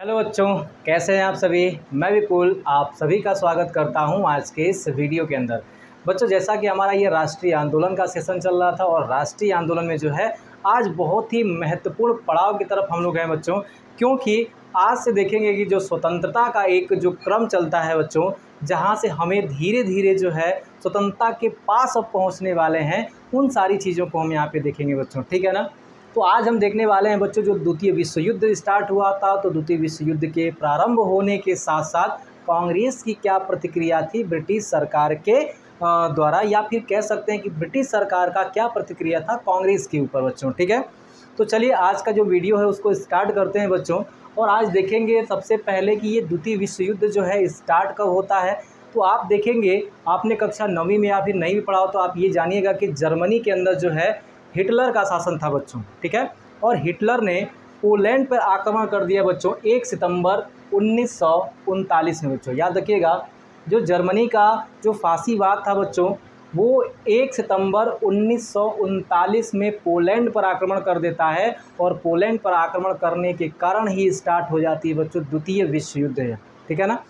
Hello बच्चों, कैसे हैं आप सभी। मैं विपुल आप सभी का स्वागत करता हूं आज के इस वीडियो के अंदर। बच्चों, जैसा कि हमारा ये राष्ट्रीय आंदोलन का सेशन चल रहा था और राष्ट्रीय आंदोलन में जो है आज बहुत ही महत्वपूर्ण पड़ाव की तरफ हम लोग हैं बच्चों, क्योंकि आज से देखेंगे कि जो स्वतंत्रता का एक जो क्रम चलता है बच्चों, जहाँ से हमें धीरे धीरे जो है स्वतंत्रता के पास अब पहुँचने वाले हैं, उन सारी चीज़ों को हम यहाँ पे देखेंगे बच्चों। ठीक है ना। तो आज हम देखने वाले हैं बच्चों, जो द्वितीय विश्व युद्ध स्टार्ट हुआ था, तो द्वितीय विश्व युद्ध के प्रारंभ होने के साथ साथ कांग्रेस की क्या प्रतिक्रिया थी ब्रिटिश सरकार के द्वारा, या फिर कह सकते हैं कि ब्रिटिश सरकार का क्या प्रतिक्रिया था कांग्रेस के ऊपर बच्चों। ठीक है, तो चलिए आज का जो वीडियो है उसको स्टार्ट करते हैं बच्चों। और आज देखेंगे सबसे पहले कि ये द्वितीय विश्व युद्ध जो है स्टार्ट कब होता है। तो आप देखेंगे, आपने कक्षा 9वीं में या फिर नहीं भी पढ़ा हो तो आप ये जानिएगा कि जर्मनी के अंदर जो है हिटलर का शासन था बच्चों। ठीक है, और हिटलर ने पोलैंड पर आक्रमण कर दिया बच्चों 1 सितंबर 1939 में बच्चों। याद रखिएगा, जो जर्मनी का जो फांसीवाद था बच्चों, वो 1 सितंबर 1939 में पोलैंड पर आक्रमण कर देता है, और पोलैंड पर आक्रमण करने के कारण ही स्टार्ट हो जाती है बच्चों द्वितीय विश्व युद्ध है। ठीक है ना।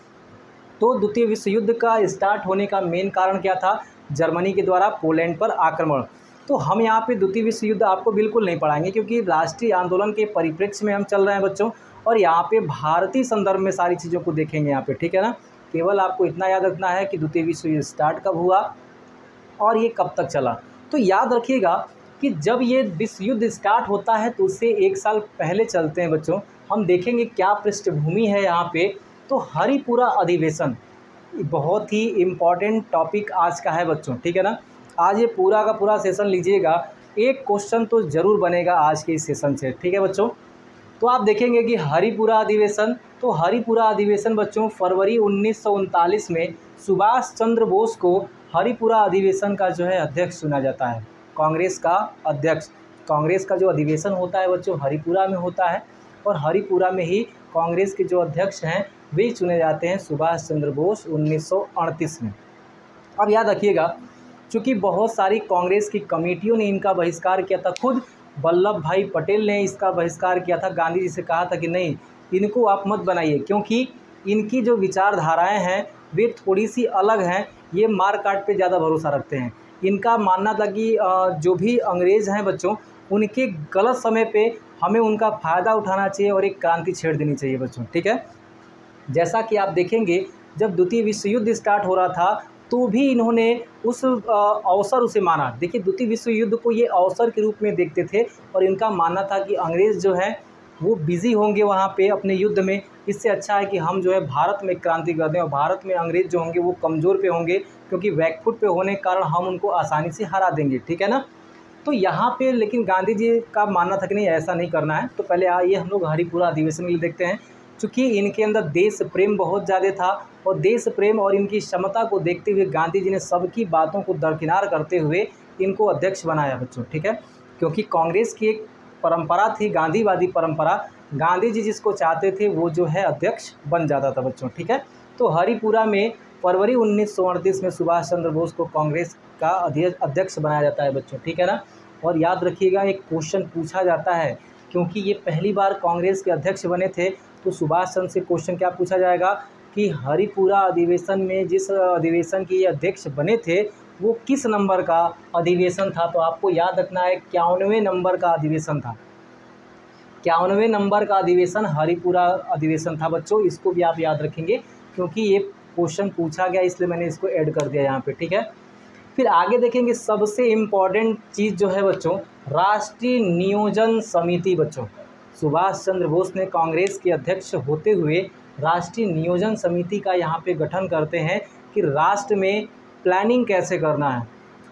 तो द्वितीय विश्व युद्ध का स्टार्ट होने का मेन कारण क्या था? जर्मनी के द्वारा पोलैंड पर आक्रमण। तो हम यहाँ पे द्वितीय विश्व युद्ध आपको बिल्कुल नहीं पढ़ाएंगे, क्योंकि राष्ट्रीय आंदोलन के परिप्रेक्ष्य में हम चल रहे हैं बच्चों, और यहाँ पे भारतीय संदर्भ में सारी चीज़ों को देखेंगे यहाँ पे। ठीक है ना। केवल आपको इतना याद रखना है कि द्वितीय विश्व युद्ध स्टार्ट कब हुआ और ये कब तक चला। तो याद रखिएगा कि जब ये विश्व युद्ध स्टार्ट होता है तो उससे 1 साल पहले चलते हैं बच्चों। हम देखेंगे क्या पृष्ठभूमि है यहाँ पे। तो हरिपुरा अधिवेशन बहुत ही इम्पॉर्टेंट टॉपिक आज का है बच्चों। ठीक है ना। आज ये पूरा का पूरा सेशन लीजिएगा, एक क्वेश्चन तो ज़रूर बनेगा आज के इस सेशन से। ठीक है बच्चों। तो आप देखेंगे कि हरिपुरा अधिवेशन, तो हरिपुरा अधिवेशन बच्चों फरवरी 1939 में सुभाष चंद्र बोस को हरिपुरा अधिवेशन का जो है अध्यक्ष चुना जाता है, कांग्रेस का अध्यक्ष। कांग्रेस का जो अधिवेशन होता है बच्चों हरिपुरा में होता है, और हरिपुरा में ही कांग्रेस के जो अध्यक्ष हैं वे चुने जाते हैं सुभाष चंद्र बोस 1938 में। अब याद रखिएगा, चूँकि बहुत सारी कांग्रेस की कमेटियों ने इनका बहिष्कार किया था, खुद वल्लभ भाई पटेल ने इसका बहिष्कार किया था। गांधी जी से कहा था कि नहीं, इनको आप मत बनाइए, क्योंकि इनकी जो विचारधाराएं हैं वे थोड़ी सी अलग हैं, ये मार काट पे ज़्यादा भरोसा रखते हैं। इनका मानना था कि जो भी अंग्रेज़ हैं बच्चों, उनके गलत समय पे हमें उनका फ़ायदा उठाना चाहिए और एक क्रांति छेड़ देनी चाहिए बच्चों। ठीक है, जैसा कि आप देखेंगे जब द्वितीय विश्व युद्ध स्टार्ट हो रहा था तो भी इन्होंने उस अवसर उसे माना। देखिए, द्वितीय विश्व युद्ध को ये अवसर के रूप में देखते थे, और इनका मानना था कि अंग्रेज़ जो हैं वो बिज़ी होंगे वहाँ पे अपने युद्ध में, इससे अच्छा है कि हम जो है भारत में क्रांति कर दें, और भारत में अंग्रेज़ जो होंगे वो कमज़ोर पे होंगे, क्योंकि बैकफुट पे होने के कारण हम उनको आसानी से हरा देंगे। ठीक है ना। तो यहाँ पे लेकिन गांधी जी का मानना था कि नहीं, ऐसा नहीं करना है। तो पहले आइए हम लोग हरिपुरा अधिवेशन के लिए देखते हैं। चूँकि इनके अंदर देश प्रेम बहुत ज़्यादा था, और देश प्रेम और इनकी क्षमता को देखते हुए गांधी जी ने सबकी बातों को दरकिनार करते हुए इनको अध्यक्ष बनाया बच्चों। ठीक है, क्योंकि कांग्रेस की एक परंपरा थी, गांधीवादी परंपरा, गांधी जी जिसको चाहते थे वो जो है अध्यक्ष बन जाता था बच्चों। ठीक है, तो हरिपुरा में फरवरी 1938 में सुभाष चंद्र बोस को कांग्रेस का अध्यक्ष बनाया जाता है बच्चों। ठीक है ना। और याद रखिएगा, एक क्वेश्चन पूछा जाता है, क्योंकि ये पहली बार कांग्रेस के अध्यक्ष बने थे, तो सुभाष चंद्र से क्वेश्चन क्या पूछा जाएगा कि हरिपुरा अधिवेशन में जिस अधिवेशन के ये अध्यक्ष बने थे वो किस नंबर का अधिवेशन था। तो आपको याद रखना है 51वें नंबर का अधिवेशन था। 51वें नंबर का अधिवेशन हरिपुरा अधिवेशन था बच्चों। इसको भी आप याद रखेंगे, क्योंकि ये क्वेश्चन पूछा गया, इसलिए मैंने इसको ऐड कर दिया यहाँ पे। ठीक है, फिर आगे देखेंगे सबसे इम्पॉर्टेंट चीज़ जो है बच्चों, राष्ट्रीय नियोजन समिति बच्चों। सुभाष चंद्र बोस ने कांग्रेस के अध्यक्ष होते हुए राष्ट्रीय नियोजन समिति का यहाँ पे गठन करते हैं कि राष्ट्र में प्लानिंग कैसे करना है,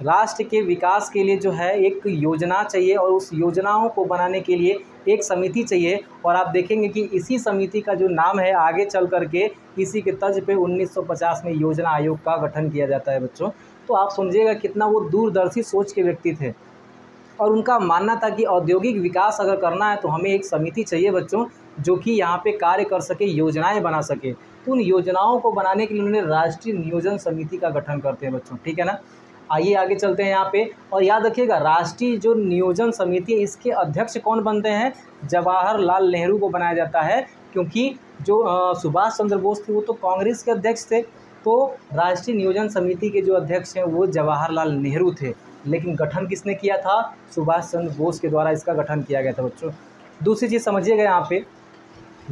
राष्ट्र के विकास के लिए जो है एक योजना चाहिए, और उस योजनाओं को बनाने के लिए एक समिति चाहिए। और आप देखेंगे कि इसी समिति का जो नाम है आगे चल करके इसी के तर्ज पे 1950 में योजना आयोग का गठन किया जाता है बच्चों। तो आप समझिएगा कितना वो दूरदर्शी सोच के व्यक्ति थे, और उनका मानना था कि औद्योगिक विकास अगर करना है तो हमें एक समिति चाहिए बच्चों, जो कि यहाँ पे कार्य कर सके, योजनाएं बना सके। तो उन योजनाओं को बनाने के लिए उन्होंने राष्ट्रीय नियोजन समिति का गठन करते हैं बच्चों। ठीक है ना। आइए आगे चलते हैं यहाँ पे, और याद रखिएगा राष्ट्रीय जो नियोजन समिति है इसके अध्यक्ष कौन बनते हैं? जवाहरलाल नेहरू को बनाया जाता है क्योंकि जो सुभाष चंद्र बोस थे वो तो कांग्रेस के अध्यक्ष थे, तो राष्ट्रीय नियोजन समिति के जो अध्यक्ष हैं वो जवाहरलाल नेहरू थे, लेकिन गठन किसने किया था? सुभाष चंद्र बोस के द्वारा इसका गठन किया गया था बच्चों। दूसरी चीज़ समझिएगा, यहाँ पे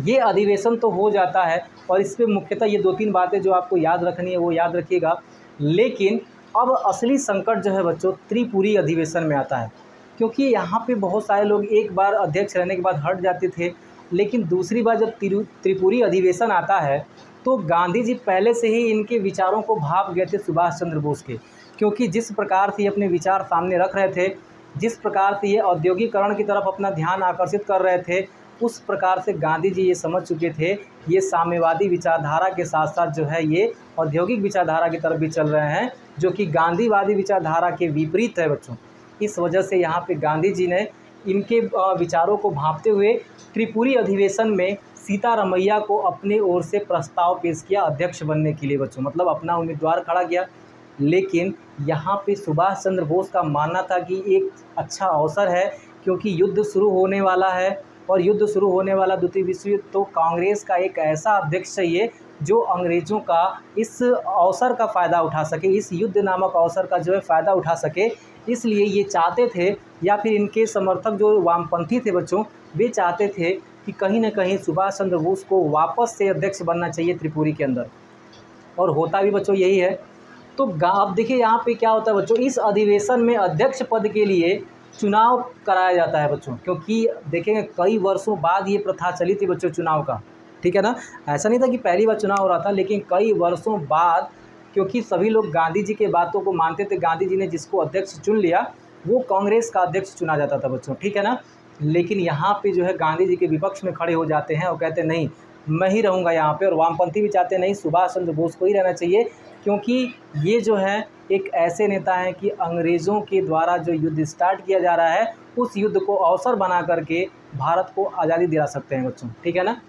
ये अधिवेशन तो हो जाता है और इस पे मुख्यतः ये 2-3 बातें जो आपको याद रखनी है वो याद रखिएगा। लेकिन अब असली संकट जो है बच्चों त्रिपुरी अधिवेशन में आता है, क्योंकि यहाँ पे बहुत सारे लोग एक बार अध्यक्ष रहने के बाद हट जाते थे, लेकिन दूसरी बार जब त्रिपुरी अधिवेशन आता है तो गांधी जी पहले से ही इनके विचारों को भाप गए थे सुभाष चंद्र बोस के, क्योंकि जिस प्रकार से ये अपने विचार सामने रख रहे थे, जिस प्रकार से ये औद्योगिकरण की तरफ अपना ध्यान आकर्षित कर रहे थे, उस प्रकार से गांधी जी ये समझ चुके थे ये साम्यवादी विचारधारा के साथ साथ जो है ये औद्योगिक विचारधारा की तरफ भी चल रहे हैं, जो कि गांधीवादी विचारधारा के विपरीत है बच्चों। इस वजह से यहाँ पे गांधी जी ने इनके विचारों को भांपते हुए त्रिपुरी अधिवेशन में सीतारमैया को अपने ओर से प्रस्ताव पेश किया अध्यक्ष बनने के लिए बच्चों, मतलब अपना उम्मीदवार खड़ा किया। लेकिन यहाँ पे सुभाष चंद्र बोस का मानना था कि एक अच्छा अवसर है, क्योंकि युद्ध शुरू होने वाला है और युद्ध शुरू होने वाला द्वितीय विश्व युद्ध, तो कांग्रेस का एक ऐसा अध्यक्ष चाहिए जो अंग्रेज़ों का इस अवसर का फ़ायदा उठा सके, इस युद्ध नामक अवसर का जो है फ़ायदा उठा सके। इसलिए ये चाहते थे, या फिर इनके समर्थक जो वामपंथी थे बच्चों, वे चाहते थे कि कहीं ना कहीं सुभाष चंद्र बोस को वापस से अध्यक्ष बनना चाहिए त्रिपुरी के अंदर, और होता भी बच्चों यही है। तो अब देखिए यहाँ पे क्या होता है बच्चों, इस अधिवेशन में अध्यक्ष पद के लिए चुनाव कराया जाता है बच्चों, क्योंकि देखेंगे कई वर्षों बाद ये प्रथा चली थी बच्चों चुनाव का, ठीक है ना। ऐसा नहीं था कि पहली बार चुनाव हो रहा था, लेकिन कई वर्षों बाद, क्योंकि सभी लोग गांधी जी के बातों को मानते थे, गांधी जी ने जिसको अध्यक्ष चुन लिया वो कांग्रेस का अध्यक्ष चुना जाता था बच्चों, ठीक है ना। लेकिन यहाँ पे जो है गांधी जी के विपक्ष में खड़े हो जाते हैं और कहते हैं नहीं मैं ही रहूँगा यहाँ पे, और वामपंथी भी चाहते नहीं सुभाष चंद्र बोस को ही रहना चाहिए, क्योंकि ये जो है एक ऐसे नेता हैं कि अंग्रेज़ों के द्वारा जो युद्ध स्टार्ट किया जा रहा है उस युद्ध को अवसर बना करके भारत को आज़ादी दिला सकते हैं बच्चों, ठीक है ना।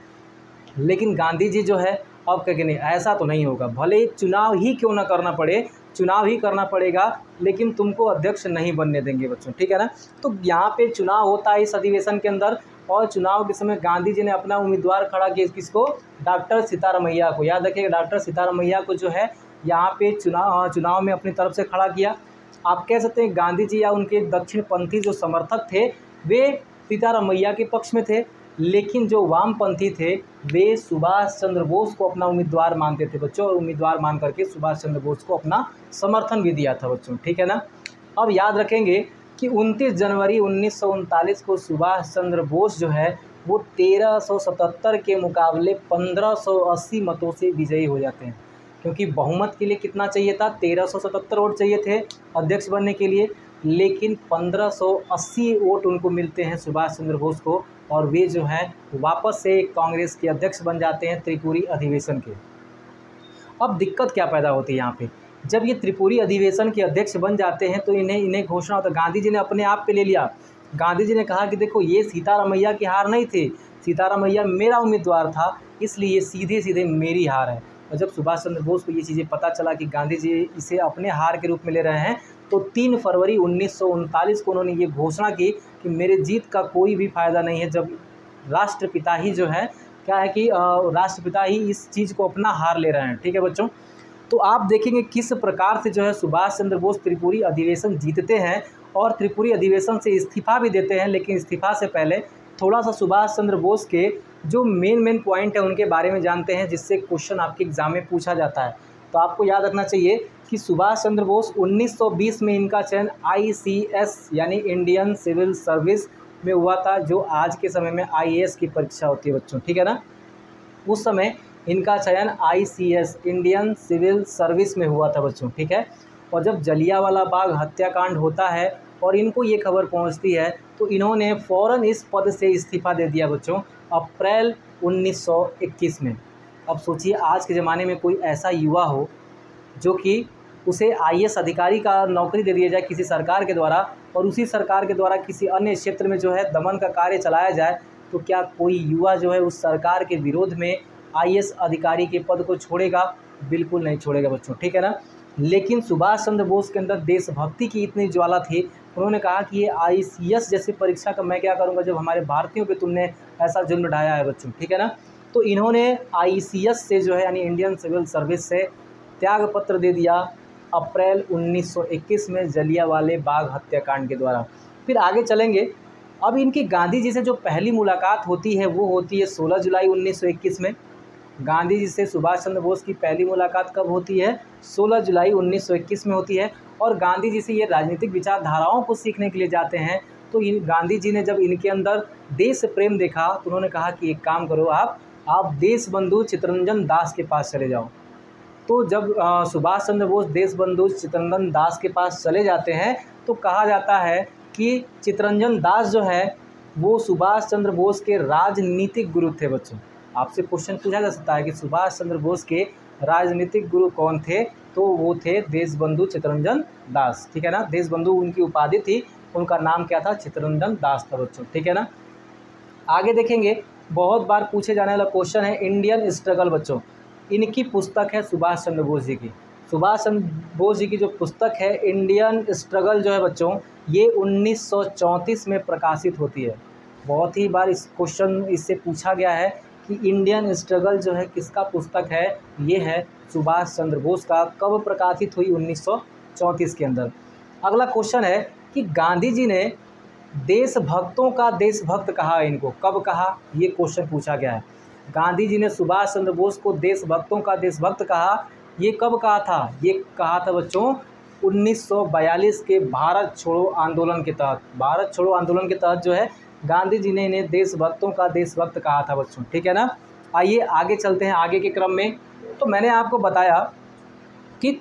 लेकिन गांधी जी जो है अब कहेंगे नहीं ऐसा तो नहीं होगा, भले चुनाव ही क्यों ना करना पड़े, चुनाव ही करना पड़ेगा, लेकिन तुमको अध्यक्ष नहीं बनने देंगे बच्चों, ठीक है ना। तो यहाँ पे चुनाव होता है इस अधिवेशन के अंदर, और चुनाव के समय गांधी जी ने अपना उम्मीदवार खड़ा किया, किसको? डॉक्टर सीतारमैया को। याद रखिएगा डॉक्टर सीतारमैया को जो है यहाँ पे चुनाव में अपनी तरफ से खड़ा किया। आप कह सकते हैं गांधी जी या उनके दक्षिणपंथी जो समर्थक थे वे सीतारमैया के पक्ष में थे, लेकिन जो वामपंथी थे वे सुभाष चंद्र बोस को अपना उम्मीदवार मानते थे बच्चों, और उम्मीदवार मान करके सुभाष चंद्र बोस को अपना समर्थन भी दिया था बच्चों, ठीक है ना। अब याद रखेंगे कि 29 जनवरी 1939 को सुभाष चंद्र बोस जो है वो 1377 के मुकाबले 1580 मतों से विजयी हो जाते हैं, क्योंकि बहुमत के लिए कितना चाहिए था? 1377 वोट चाहिए थे अध्यक्ष बनने के लिए, लेकिन 1580 वोट उनको मिलते हैं सुभाष चंद्र बोस को, और वे जो हैं वापस से कांग्रेस के अध्यक्ष बन जाते हैं त्रिपुरी अधिवेशन के। अब दिक्कत क्या पैदा होती है यहाँ पे, जब ये त्रिपुरी अधिवेशन के अध्यक्ष बन जाते हैं तो इन्हें घोषणा होता है, गांधी जी ने अपने आप पे ले लिया। गांधी जी ने कहा कि देखो ये सीतारमैया की हार नहीं थी, सीतारमैया मेरा उम्मीदवार था, इसलिए ये सीधे सीधे मेरी हार है। और जब सुभाष चंद्र बोस को ये चीज़ें पता चला कि गांधी जी इसे अपने हार के रूप में ले रहे हैं, तो 3 फरवरी 1939 को उन्होंने ये घोषणा की कि मेरे जीत का कोई भी फ़ायदा नहीं है, जब राष्ट्रपिता ही जो है क्या है कि राष्ट्रपिता ही इस चीज़ को अपना हार ले रहे हैं, ठीक है बच्चों। तो आप देखेंगे किस प्रकार से जो है सुभाष चंद्र बोस त्रिपुरी अधिवेशन जीतते हैं और त्रिपुरी अधिवेशन से इस्तीफ़ा भी देते हैं। लेकिन इस्तीफ़ा से पहले थोड़ा सा सुभाष चंद्र बोस के जो मेन पॉइंट है उनके बारे में जानते हैं, जिससे क्वेश्चन आपके एग्ज़ाम में पूछा जाता है। तो आपको याद रखना चाहिए कि सुभाष चंद्र बोस 1920 में इनका चयन ICS यानी इंडियन सिविल सर्विस में हुआ था, जो आज के समय में IAS की परीक्षा होती है बच्चों, ठीक है ना। उस समय इनका चयन ICS इंडियन सिविल सर्विस में हुआ था बच्चों, ठीक है। और जब जलियांवाला बाग हत्याकांड होता है और इनको ये खबर पहुंचती है तो इन्होंने फ़ौरन इस पद से इस्तीफ़ा दे दिया बच्चों, अप्रैल 1921 में। अब सोचिए आज के ज़माने में कोई ऐसा युवा हो जो कि उसे IAS अधिकारी का नौकरी दे दिया जाए किसी सरकार के द्वारा, और उसी सरकार के द्वारा किसी अन्य क्षेत्र में जो है दमन का कार्य चलाया जाए, तो क्या कोई युवा जो है उस सरकार के विरोध में IAS अधिकारी के पद को छोड़ेगा? बिल्कुल नहीं छोड़ेगा बच्चों, ठीक है ना। लेकिन सुभाष चंद्र बोस के अंदर देशभक्ति की इतनी ज्वाला थी, उन्होंने कहा कि ये ICS जैसी परीक्षा का मैं क्या करूंगा जब हमारे भारतीयों पे तुमने ऐसा जुल्म ढाया है बच्चों, ठीक है ना। तो इन्होंने ICS से जो है यानी इंडियन सिविल सर्विस से त्याग पत्र दे दिया अप्रैल 1921 में जलियांवाला बाग हत्याकांड के द्वारा। फिर आगे चलेंगे। अब इनकी गांधी जी से जो पहली मुलाकात होती है वो होती है 16 जुलाई 1921 में। गांधी जी से सुभाष चंद्र बोस की पहली मुलाकात कब होती है? 16 जुलाई 1921 में होती है। और गांधी जी से ये राजनीतिक विचारधाराओं को सीखने के लिए जाते हैं। तो गांधी जी ने जब इनके अंदर देश प्रेम देखा तो उन्होंने कहा कि एक काम करो, आप देश बंधु चित्तरंजन दास के पास चले जाओ। तो जब सुभाष चंद्र बोस देश बंधु चित्तरंजन दास के पास चले जाते हैं तो कहा जाता है कि चित्तरंजन दास जो है वो सुभाष चंद्र बोस के राजनीतिक गुरु थे। बच्चों, आपसे क्वेश्चन पूछा जा सकता है कि सुभाष चंद्र बोस के राजनीतिक गुरु कौन थे? तो वो थे देशबंधु चित्तरंजन दास। ठीक है ना, देशबंधु उनकी उपाधि थी, उनका नाम क्या था? चित्तरंजन दास था बच्चों। ठीक है ना। आगे देखेंगे, बहुत बार पूछे जाने वाला क्वेश्चन है इंडियन स्ट्रगल। बच्चों, इनकी पुस्तक है सुभाष चंद्र बोस जी की। सुभाष चंद्र बोस जी की जो पुस्तक है इंडियन स्ट्रगल जो है बच्चों, ये 1934 में प्रकाशित होती है। बहुत ही बार इस क्वेश्चन इससे पूछा गया है कि इंडियन स्ट्रगल जो है किसका पुस्तक है? ये है सुभाष चंद्र बोस का। कब प्रकाशित हुई? 1934 के अंदर। अगला क्वेश्चन है कि गांधी जी ने देशभक्तों का देशभक्त कहा इनको, कब कहा? ये क्वेश्चन पूछा गया है। गांधी जी ने सुभाष चंद्र बोस को देशभक्तों का देशभक्त कहा, ये कब कहा था? ये कहा था बच्चों 1942 के भारत छोड़ो आंदोलन के तहत। भारत छोड़ो आंदोलन के तहत जो है गांधी जी ने इन्हें देशभक्तों का देशभक्त कहा था बच्चों। ठीक है ना। आइए आगे चलते हैं। आगे के क्रम में तो मैंने आपको बताया कि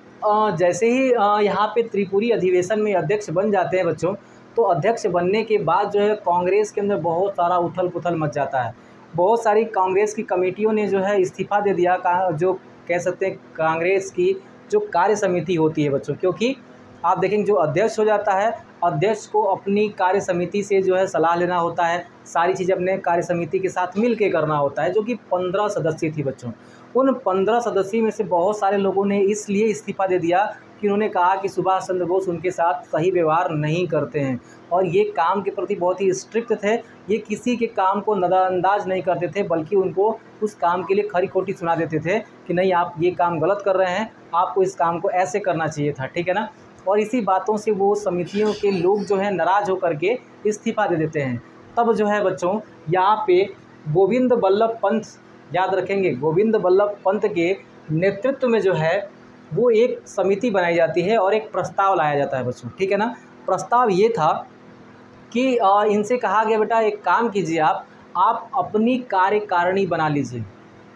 जैसे ही यहाँ पे त्रिपुरी अधिवेशन में अध्यक्ष बन जाते हैं बच्चों, तो अध्यक्ष बनने के बाद जो है कांग्रेस के अंदर बहुत सारा उथल पुथल मच जाता है। बहुत सारी कांग्रेस की कमेटियों ने जो है इस्तीफ़ा दे दिया, जो कह सकते हैं कांग्रेस की जो कार्य समिति होती है बच्चों। क्योंकि आप देखेंगे जो अध्यक्ष हो जाता है, अध्यक्ष को अपनी कार्य समिति से जो है सलाह लेना होता है, सारी चीज़ें अपने कार्य समिति के साथ मिल के करना होता है, जो कि 15 सदस्य थी बच्चों। उन 15 सदस्यों में से बहुत सारे लोगों ने इसलिए इस्तीफ़ा दे दिया कि उन्होंने कहा कि सुभाष चंद्र बोस उनके साथ सही व्यवहार नहीं करते हैं और ये काम के प्रति बहुत ही स्ट्रिक्ट थे। ये किसी के काम को नज़रअंदाज नहीं करते थे, बल्कि उनको उस काम के लिए खरी खोटी सुना देते थे कि नहीं, आप ये काम गलत कर रहे हैं, आपको इस काम को ऐसे करना चाहिए था। ठीक है ना। और इसी बातों से वो समितियों के लोग जो है नाराज़ होकर के इस्तीफ़ा दे देते हैं। तब जो है बच्चों यहाँ पे गोविंद बल्लभ पंत, याद रखेंगे, गोविंद बल्लभ पंत के नेतृत्व में जो है वो एक समिति बनाई जाती है और एक प्रस्ताव लाया जाता है बच्चों। ठीक है ना। प्रस्ताव ये था कि इनसे कहा गया बेटा एक काम कीजिए, आप अपनी कार्यकारिणी बना लीजिए।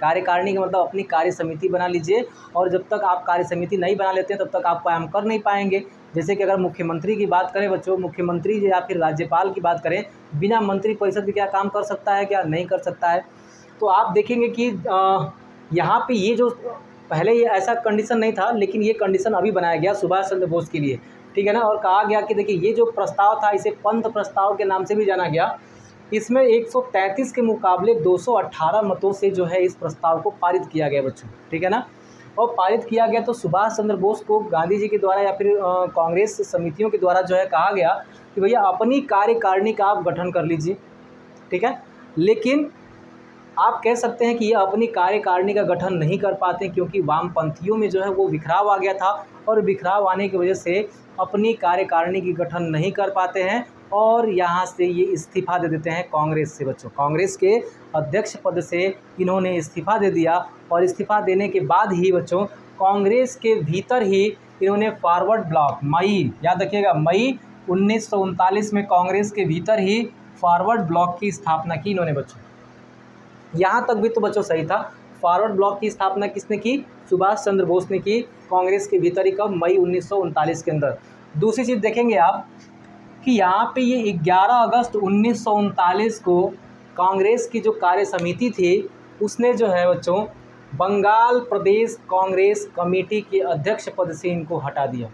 कार्यकारिणी का मतलब अपनी कार्य समिति बना लीजिए, और जब तक आप कार्य समिति नहीं बना लेते हैं तब तक आप काम कर नहीं पाएंगे। जैसे कि अगर मुख्यमंत्री की बात करें बच्चों, मुख्यमंत्री या फिर राज्यपाल की बात करें, बिना मंत्री परिषद के क्या काम कर सकता है? क्या नहीं कर सकता है? तो आप देखेंगे कि यहाँ पे ये जो पहले ये ऐसा कंडीशन नहीं था, लेकिन ये कंडीशन अभी बनाया गया सुभाष चंद्र बोस के लिए। ठीक है ना। और कहा गया कि देखिए ये जो प्रस्ताव था इसे पंत प्रस्ताव के नाम से भी जाना गया। इसमें 133 के मुकाबले 218 मतों से जो है इस प्रस्ताव को पारित किया गया बच्चों। ठीक है ना। और पारित किया गया तो सुभाष चंद्र बोस को गांधी जी के द्वारा या फिर कांग्रेस समितियों के द्वारा जो है कहा गया कि भैया अपनी कार्यकारिणी का आप गठन कर लीजिए। ठीक है। लेकिन आप कह सकते हैं कि ये अपनी कार्यकारिणी का गठन नहीं कर पाते, क्योंकि वामपंथियों में जो है वो बिखराव आ गया था, और बिखराव आने की वजह से अपनी कार्यकारिणी की गठन नहीं कर पाते हैं और यहाँ से ये इस्तीफ़ा दे देते हैं कांग्रेस से बच्चों। कांग्रेस के अध्यक्ष पद से इन्होंने इस्तीफ़ा दे दिया, और इस्तीफ़ा देने के बाद ही बच्चों कांग्रेस के भीतर ही इन्होंने फॉरवर्ड ब्लॉक, मई, याद रखिएगा, मई 1939 में कांग्रेस के भीतर ही फॉरवर्ड ब्लॉक की स्थापना की इन्होंने बच्चों। यहाँ तक भी तो बच्चों सही था। फॉरवर्ड ब्लॉक की स्थापना किसने की? सुभाष चंद्र बोस ने की, कांग्रेस के भीतर ही। कब? मई 1939 के अंदर। दूसरी चीज़ देखेंगे आप कि यहाँ पे ये 11 अगस्त 1939 को कांग्रेस की जो कार्य समिति थी उसने जो है बच्चों बंगाल प्रदेश कांग्रेस कमेटी के अध्यक्ष पद से इनको हटा दिया।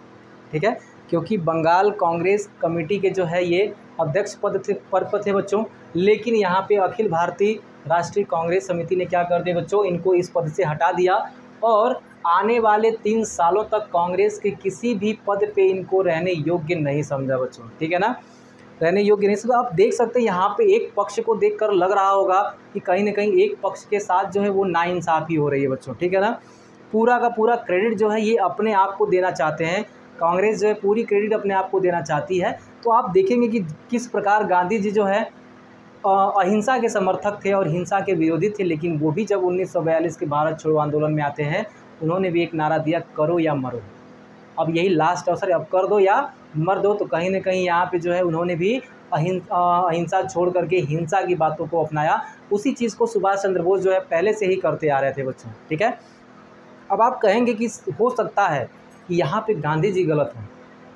ठीक है। क्योंकि बंगाल कांग्रेस कमेटी के जो है ये अध्यक्ष पद थे बच्चों, लेकिन यहाँ पे अखिल भारतीय राष्ट्रीय कांग्रेस समिति ने क्या कर दिया बच्चों, इनको इस पद से हटा दिया, और आने वाले 3 सालों तक कांग्रेस के किसी भी पद पे इनको रहने योग्य नहीं समझा बच्चों। ठीक है ना। रहने योग्य नहीं। तो आप देख सकते हैं यहाँ पे एक पक्ष को देखकर लग रहा होगा कि कहीं ना कहीं एक पक्ष के साथ जो है वो नाइंसाफ़ी हो रही है बच्चों, ठीक है ना। पूरा का पूरा क्रेडिट जो है ये अपने आप को देना चाहते हैं, कांग्रेस जो है पूरी क्रेडिट अपने आप को देना चाहती है। तो आप देखेंगे कि किस प्रकार गांधी जी जो है अहिंसा के समर्थक थे और हिंसा के विरोधी थे, लेकिन वो भी जब 1942 के भारत छोड़ो आंदोलन में आते हैं, उन्होंने भी एक नारा दिया, करो या मरो। अब यही लास्ट अवसर, अब कर दो या मर दो। तो कहीं ना कहीं यहाँ पे जो है उन्होंने भी अहिंसा छोड़ करके हिंसा की बातों को अपनाया। उसी चीज़ को सुभाष चंद्र बोस जो है पहले से ही करते आ रहे थे बच्चों, ठीक है। अब आप कहेंगे कि हो सकता है कि यहाँ पे गांधी जी गलत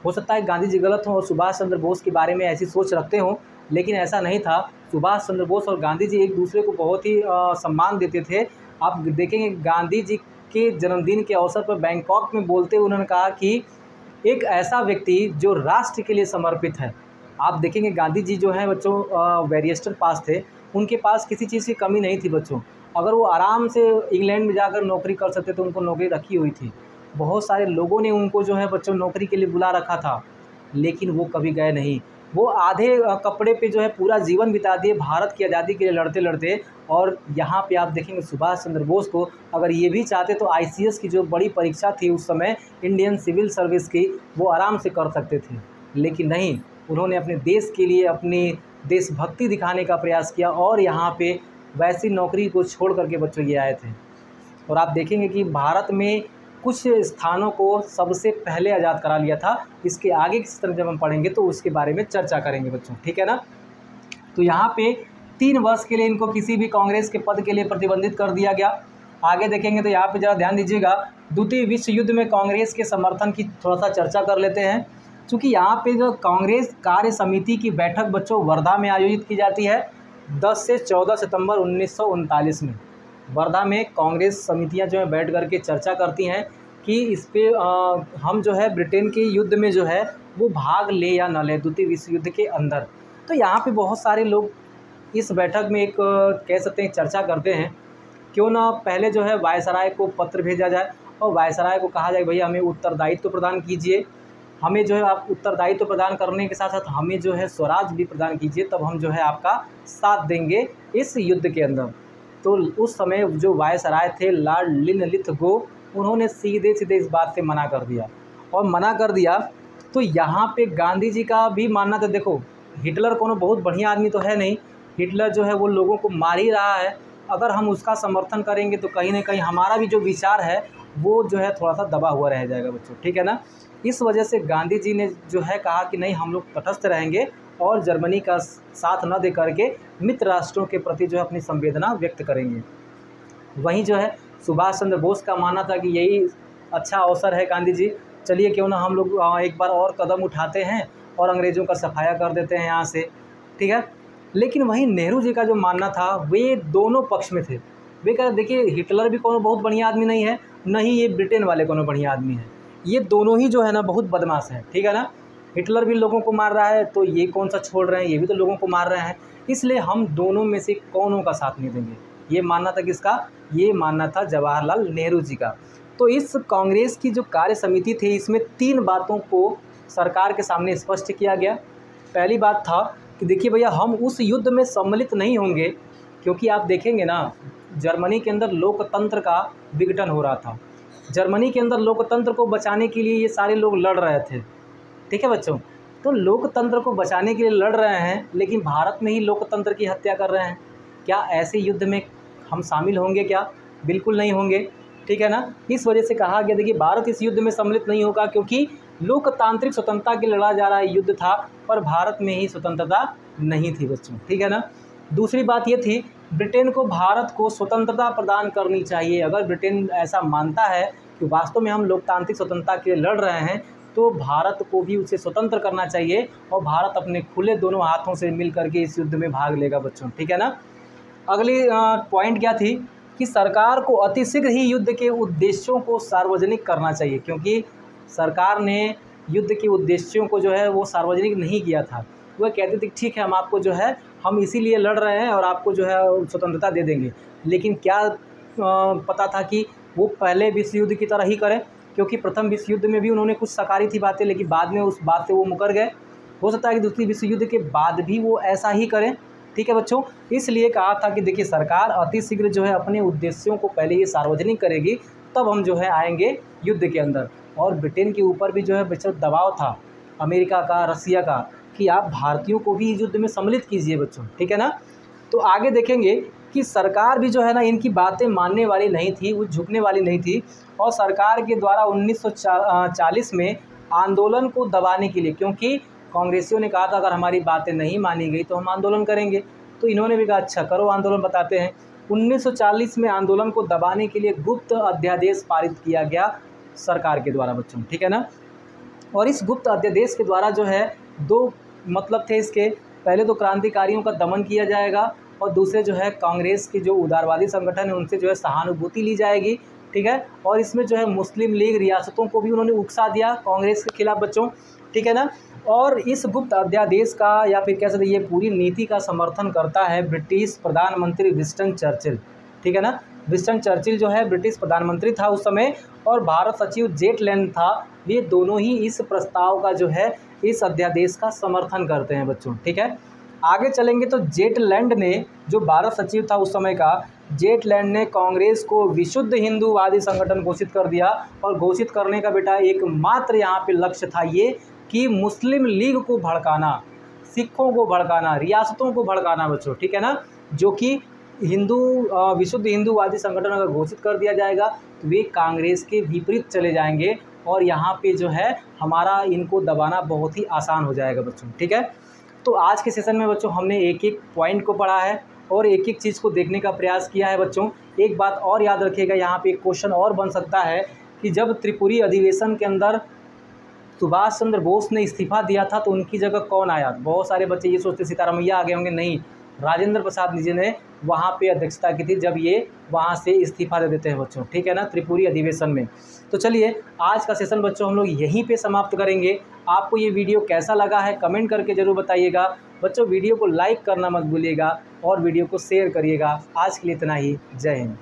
हो सकता है गांधी जी गलत हों और सुभाष चंद्र बोस के बारे में ऐसी सोच रखते हों, लेकिन ऐसा नहीं था। सुभाष चंद्र बोस और गांधी जी एक दूसरे को बहुत ही सम्मान देते थे। आप देखेंगे गांधी जी के जन्मदिन के अवसर पर बैंकॉक में बोलते हुए उन्होंने कहा कि एक ऐसा व्यक्ति जो राष्ट्र के लिए समर्पित है। आप देखेंगे गांधी जी जो हैं बच्चों बैरिस्टर पास थे, उनके पास किसी चीज़ की कमी नहीं थी बच्चों। अगर वो आराम से इंग्लैंड में जाकर नौकरी कर सकते तो उनको नौकरी रखी हुई थी। बहुत सारे लोगों ने उनको जो है बच्चों नौकरी के लिए बुला रखा था, लेकिन वो कभी गए नहीं। वो आधे कपड़े पे जो है पूरा जीवन बिता दिए भारत की आज़ादी के लिए लड़ते लड़ते। और यहाँ पे आप देखेंगे सुभाष चंद्र बोस को अगर ये भी चाहते तो आईसीएस की जो बड़ी परीक्षा थी उस समय इंडियन सिविल सर्विस की, वो आराम से कर सकते थे, लेकिन नहीं, उन्होंने अपने देश के लिए अपनी देशभक्ति दिखाने का प्रयास किया और यहाँ पे वैसी नौकरी को छोड़ करके बच्चों ये आए थे। और आप देखेंगे कि भारत में कुछ स्थानों को सबसे पहले आज़ाद करा लिया था। इसके आगे किस तरह जब हम पढ़ेंगे तो उसके बारे में चर्चा करेंगे बच्चों, ठीक है ना। तो यहाँ पे 3 वर्ष के लिए इनको किसी भी कांग्रेस के पद के लिए प्रतिबंधित कर दिया गया। आगे देखेंगे तो यहाँ पे ज़रा ध्यान दीजिएगा, द्वितीय विश्व युद्ध में कांग्रेस के समर्थन की थोड़ा सा चर्चा कर लेते हैं। चूँकि यहाँ पे जो कांग्रेस कार्य समिति की बैठक बच्चों वर्धा में आयोजित की जाती है 10 से 14 सितंबर 1939 में। वर्धा में कांग्रेस समितियां जो है बैठ करके चर्चा करती हैं कि इस पे हम जो है ब्रिटेन के युद्ध में जो है वो भाग ले या न ले, द्वितीय विश्व युद्ध के अंदर। तो यहाँ पे बहुत सारे लोग इस बैठक में एक कह सकते हैं चर्चा करते हैं, क्यों ना पहले जो है वायसराय को पत्र भेजा जाए और वायसराय को कहा जाए भैया हमें उत्तरदायित्व प्रदान कीजिए, हमें जो है आप उत्तरदायित्व प्रदान करने के साथ साथ हमें जो है स्वराज भी प्रदान कीजिए, तब हम जो है आपका साथ देंगे इस युद्ध के अंदर। तो उस समय जो वायसराय थे लॉर्ड लिनलिथगो, उन्होंने सीधे सीधे इस बात से मना कर दिया। और मना कर दिया तो यहाँ पे गांधी जी का भी मानना था, देखो हिटलर कोनो बहुत बढ़िया आदमी तो है नहीं, हिटलर जो है वो लोगों को मार ही रहा है। अगर हम उसका समर्थन करेंगे तो कहीं ना कहीं हमारा भी जो विचार है वो जो है थोड़ा सा दबा हुआ रह जाएगा बच्चों, ठीक है ना। इस वजह से गांधी जी ने जो है कहा कि नहीं, हम लोग तटस्थ रहेंगे और जर्मनी का साथ न दे करके मित्र राष्ट्रों के प्रति जो है अपनी संवेदना व्यक्त करेंगे। वहीं जो है सुभाष चंद्र बोस का मानना था कि यही अच्छा अवसर है गांधी जी, चलिए क्यों ना हम लोग एक बार और कदम उठाते हैं और अंग्रेज़ों का सफाया कर देते हैं यहाँ से, ठीक है। लेकिन वहीं नेहरू जी का जो मानना था वे दोनों पक्ष में थे। वे कह देखिए हिटलर भी कोनो बहुत बढ़िया आदमी नहीं है, न ही ये ब्रिटेन वाले कोनो बढ़िया आदमी है, ये दोनों ही जो है ना बहुत बदमाश हैं, ठीक है ना। हिटलर भी लोगों को मार रहा है तो ये कौन सा छोड़ रहे हैं, ये भी तो लोगों को मार रहे हैं, इसलिए हम दोनों में से कौनों का साथ नहीं देंगे। ये मानना था किसका? ये मानना था जवाहरलाल नेहरू जी का। तो इस कांग्रेस की जो कार्य समिति थी इसमें 3 बातों को सरकार के सामने स्पष्ट किया गया। पहली बात था कि देखिए भैया हम उस युद्ध में सम्मिलित नहीं होंगे, क्योंकि आप देखेंगे ना जर्मनी के अंदर लोकतंत्र का विघटन हो रहा था। जर्मनी के अंदर लोकतंत्र को बचाने के लिए ये सारे लोग लड़ रहे थे, ठीक है बच्चों। तो लोकतंत्र को बचाने के लिए लड़ रहे हैं, लेकिन भारत में ही लोकतंत्र की हत्या कर रहे हैं। क्या ऐसे युद्ध में हम शामिल होंगे? क्या बिल्कुल नहीं होंगे, ठीक है ना। इस वजह से कहा गया देखिए भारत इस युद्ध में सम्मिलित नहीं होगा, क्योंकि लोकतांत्रिक स्वतंत्रता के लड़ा जा रहा युद्ध था, पर भारत में ही स्वतंत्रता नहीं थी बच्चों, ठीक है ना। दूसरी बात ये थी ब्रिटेन को भारत को स्वतंत्रता प्रदान करनी चाहिए। अगर ब्रिटेन ऐसा मानता है कि वास्तव में हम लोकतांत्रिक स्वतंत्रता के लिए लड़ रहे हैं तो भारत को भी उसे स्वतंत्र करना चाहिए और भारत अपने खुले दोनों हाथों से मिल करके इस युद्ध में भाग लेगा बच्चों, ठीक है ना। अगली पॉइंट क्या थी कि सरकार को अतिशीघ्र ही युद्ध के उद्देश्यों को सार्वजनिक करना चाहिए, क्योंकि सरकार ने युद्ध के उद्देश्यों को जो है वो सार्वजनिक नहीं किया था। वह कहते थे ठीक है हम आपको जो है हम इसीलिए लड़ रहे हैं और आपको जो है स्वतंत्रता दे देंगे, लेकिन क्या पता था कि वो पहले विश्व युद्ध की तरह ही करें, क्योंकि प्रथम विश्व युद्ध में भी उन्होंने कुछ सकारी थी बातें, लेकिन बाद में उस बात से वो मुकर गए। हो सकता है कि दूसरी विश्व युद्ध के बाद भी वो ऐसा ही करें। ठीक है बच्चों, इसलिए कहा था कि देखिए सरकार अतिशीघ्र जो है अपने उद्देश्यों को पहले ये सार्वजनिक करेगी, तब हम जो है आएंगे युद्ध के अंदर। और ब्रिटेन के ऊपर भी जो है बच्चों दबाव था अमेरिका का, रसिया का, कि आप भारतीयों को भी युद्ध में सम्मिलित कीजिए बच्चों। ठीक है ना। तो आगे देखेंगे कि सरकार भी जो है ना इनकी बातें मानने वाली नहीं थी, वो झुकने वाली नहीं थी। और सरकार के द्वारा 1940 में आंदोलन को दबाने के लिए, क्योंकि कांग्रेसियों ने कहा था अगर हमारी बातें नहीं मानी गई तो हम आंदोलन करेंगे, तो इन्होंने भी कहा अच्छा करो आंदोलन, बताते हैं। 1940 में आंदोलन को दबाने के लिए गुप्त अध्यादेश पारित किया गया सरकार के द्वारा बच्चों। ठीक है ना। और इस गुप्त अध्यादेश के द्वारा जो है दो मतलब थे इसके, पहले तो क्रांतिकारियों का दमन किया जाएगा और दूसरे जो है कांग्रेस के जो उदारवादी संगठन है उनसे जो है सहानुभूति ली जाएगी। ठीक है। और इसमें जो है मुस्लिम लीग रियासतों को भी उन्होंने उकसा दिया कांग्रेस के खिलाफ बच्चों। ठीक है ना। और इस गुप्त अध्यादेश का या फिर कह सकते ये पूरी नीति का समर्थन करता है ब्रिटिश प्रधानमंत्री विंस्टन चर्चिल। ठीक है ना। विंस्टन चर्चिल जो है ब्रिटिश प्रधानमंत्री था उस समय, और भारत सचिव जेटलैंड था। ये दोनों ही इस प्रस्ताव का जो है इस अध्यादेश का समर्थन करते हैं बच्चों। ठीक है। आगे चलेंगे तो जेटलैंड ने, जो भारत सचिव था उस समय का, जेटलैंड ने कांग्रेस को विशुद्ध हिंदूवादी संगठन घोषित कर दिया। और घोषित करने का बेटा एकमात्र यहाँ पे लक्ष्य था ये कि मुस्लिम लीग को भड़काना, सिखों को भड़काना, रियासतों को भड़काना बच्चों। ठीक है ना। जो कि विशुद्ध हिंदूवादी संगठन अगर घोषित कर दिया जाएगा तो वे कांग्रेस के विपरीत चले जाएंगे और यहाँ पे जो है हमारा इनको दबाना बहुत ही आसान हो जाएगा बच्चों। ठीक है। तो आज के सेशन में बच्चों हमने एक एक पॉइंट को पढ़ा है और एक एक चीज़ को देखने का प्रयास किया है बच्चों। एक बात और याद रखिएगा, यहाँ पे एक क्वेश्चन और बन सकता है कि जब त्रिपुरी अधिवेशन के अंदर सुभाष चंद्र बोस ने इस्तीफा दिया था तो उनकी जगह कौन आया। बहुत सारे बच्चे ये सोचते सीतारामैया आ गए होंगे, नहीं, राजेंद्र प्रसाद जी ने वहाँ पे अध्यक्षता की थी जब ये वहाँ से इस्तीफा दे देते हैं बच्चों। ठीक है ना, त्रिपुरी अधिवेशन में। तो चलिए आज का सेशन बच्चों हम लोग यहीं पे समाप्त करेंगे। आपको ये वीडियो कैसा लगा है कमेंट करके ज़रूर बताइएगा बच्चों। वीडियो को लाइक करना मत भूलिएगा और वीडियो को शेयर करिएगा। आज के लिए इतना ही। जय हिंद।